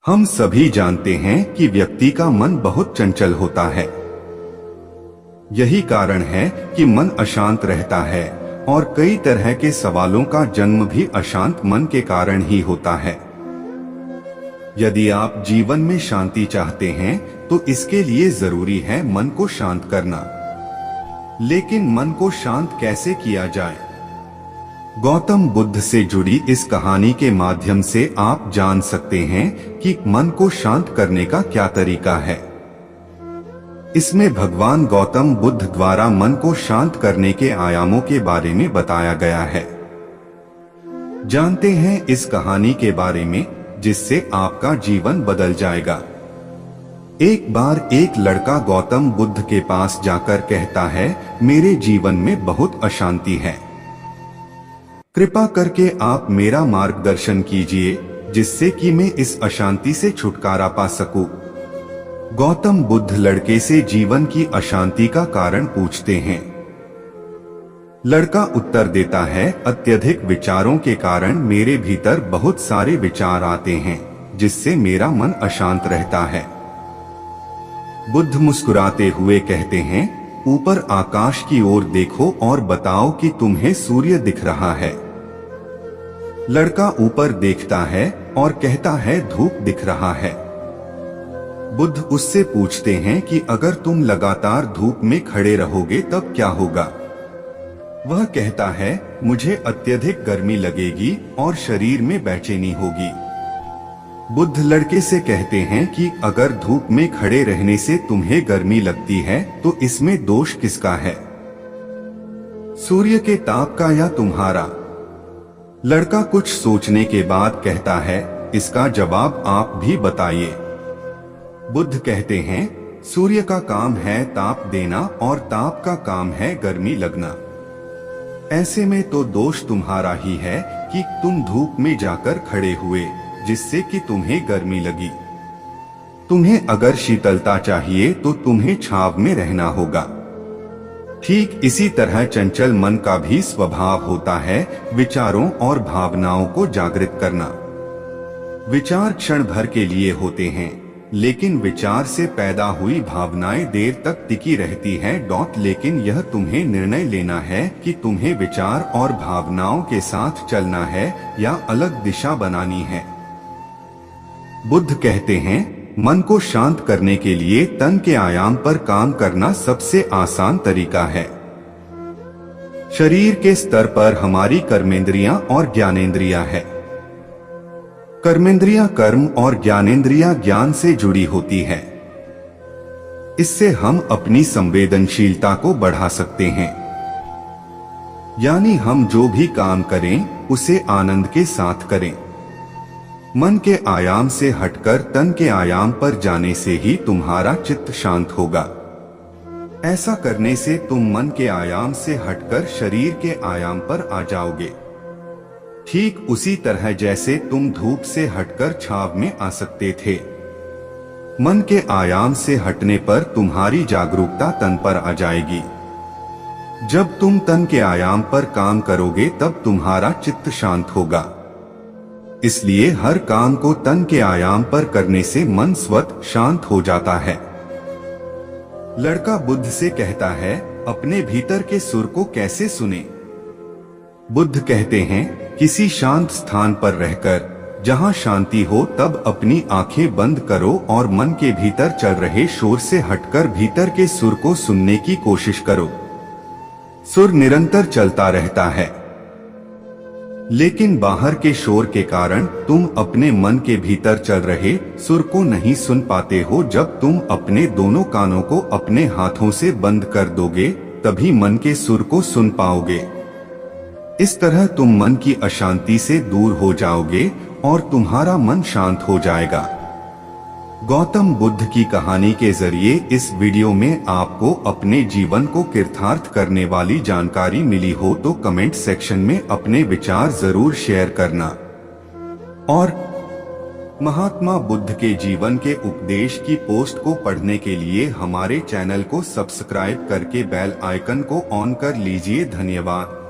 हम सभी जानते हैं कि व्यक्ति का मन बहुत चंचल होता है। यही कारण है कि मन अशांत रहता है और कई तरह के सवालों का जन्म भी अशांत मन के कारण ही होता है। यदि आप जीवन में शांति चाहते हैं तो इसके लिए जरूरी है मन को शांत करना। लेकिन मन को शांत कैसे किया जाए? गौतम बुद्ध से जुड़ी इस कहानी के माध्यम से आप जान सकते हैं कि मन को शांत करने का क्या तरीका है। इसमें भगवान गौतम बुद्ध द्वारा मन को शांत करने के आयामों के बारे में बताया गया है। जानते हैं इस कहानी के बारे में जिससे आपका जीवन बदल जाएगा। एक बार एक लड़का गौतम बुद्ध के पास जाकर कहता है, मेरे जीवन में बहुत अशांति है, कृपा करके आप मेरा मार्गदर्शन कीजिए जिससे कि मैं इस अशांति से छुटकारा पा सकूं। गौतम बुद्ध लड़के से जीवन की अशांति का कारण पूछते हैं। लड़का उत्तर देता है, अत्यधिक विचारों के कारण मेरे भीतर बहुत सारे विचार आते हैं जिससे मेरा मन अशांत रहता है। बुद्ध मुस्कुराते हुए कहते हैं, ऊपर आकाश की ओर देखो और बताओ कि तुम्हें सूर्य दिख रहा है। लड़का ऊपर देखता है और कहता है, धूप दिख रहा है। बुद्ध उससे पूछते हैं कि अगर तुम लगातार धूप में खड़े रहोगे तब क्या होगा? वह कहता है, मुझे अत्यधिक गर्मी लगेगी और शरीर में बेचैनी होगी। बुद्ध लड़के से कहते हैं कि अगर धूप में खड़े रहने से तुम्हें गर्मी लगती है तो इसमें दोष किसका है, सूर्य के ताप का या तुम्हारा? लड़का कुछ सोचने के बाद कहता है, इसका जवाब आप भी बताइए। बुद्ध कहते हैं, सूर्य का काम है ताप देना और ताप का काम है गर्मी लगना। ऐसे में तो दोष तुम्हारा ही है कि तुम धूप में जाकर खड़े हुए जिससे कि तुम्हें गर्मी लगी। तुम्हें अगर शीतलता चाहिए तो तुम्हें छांव में रहना होगा। ठीक इसी तरह चंचल मन का भी स्वभाव होता है विचारों और भावनाओं को जागृत करना। विचार क्षण भर के लिए होते हैं, लेकिन विचार से पैदा हुई भावनाएं देर तक टिकी रहती हैं। लेकिन यह तुम्हें निर्णय लेना है कि तुम्हें विचार और भावनाओं के साथ चलना है या अलग दिशा बनानी है। बुद्ध कहते हैं, मन को शांत करने के लिए तन के आयाम पर काम करना सबसे आसान तरीका है। शरीर के स्तर पर हमारी कर्मेंद्रियां और ज्ञानेंद्रियां है। कर्मेंद्रियां कर्म और ज्ञानेंद्रियां ज्ञान से जुड़ी होती है। इससे हम अपनी संवेदनशीलता को बढ़ा सकते हैं। यानी हम जो भी काम करें उसे आनंद के साथ करें। मन के आयाम से हटकर तन के आयाम पर जाने से ही तुम्हारा चित्त शांत होगा। ऐसा करने से तुम मन के आयाम से हटकर शरीर के आयाम पर आ जाओगे। ठीक उसी तरह जैसे तुम धूप से हटकर छांव में आ सकते थे। मन के आयाम से हटने पर तुम्हारी जागरूकता तन पर आ जाएगी। जब तुम तन के आयाम पर काम करोगे तब तुम्हारा चित्त शांत होगा। इसलिए हर काम को तन के आयाम पर करने से मन स्वतः शांत हो जाता है। लड़का बुद्ध से कहता है, अपने भीतर के सुर को कैसे सुने? बुद्ध कहते हैं, किसी शांत स्थान पर रहकर जहां शांति हो तब अपनी आंखें बंद करो और मन के भीतर चल रहे शोर से हटकर भीतर के सुर को सुनने की कोशिश करो। सुर निरंतर चलता रहता है, लेकिन बाहर के शोर के कारण तुम अपने मन के भीतर चल रहे सुर को नहीं सुन पाते हो। जब तुम अपने दोनों कानों को अपने हाथों से बंद कर दोगे तभी मन के सुर को सुन पाओगे। इस तरह तुम मन की अशांति से दूर हो जाओगे और तुम्हारा मन शांत हो जाएगा। गौतम बुद्ध की कहानी के जरिए इस वीडियो में आपको अपने जीवन को कृतार्थ करने वाली जानकारी मिली हो तो कमेंट सेक्शन में अपने विचार जरूर शेयर करना। और महात्मा बुद्ध के जीवन के उपदेश की पोस्ट को पढ़ने के लिए हमारे चैनल को सब्सक्राइब करके बेल आइकन को ऑन कर लीजिए। धन्यवाद।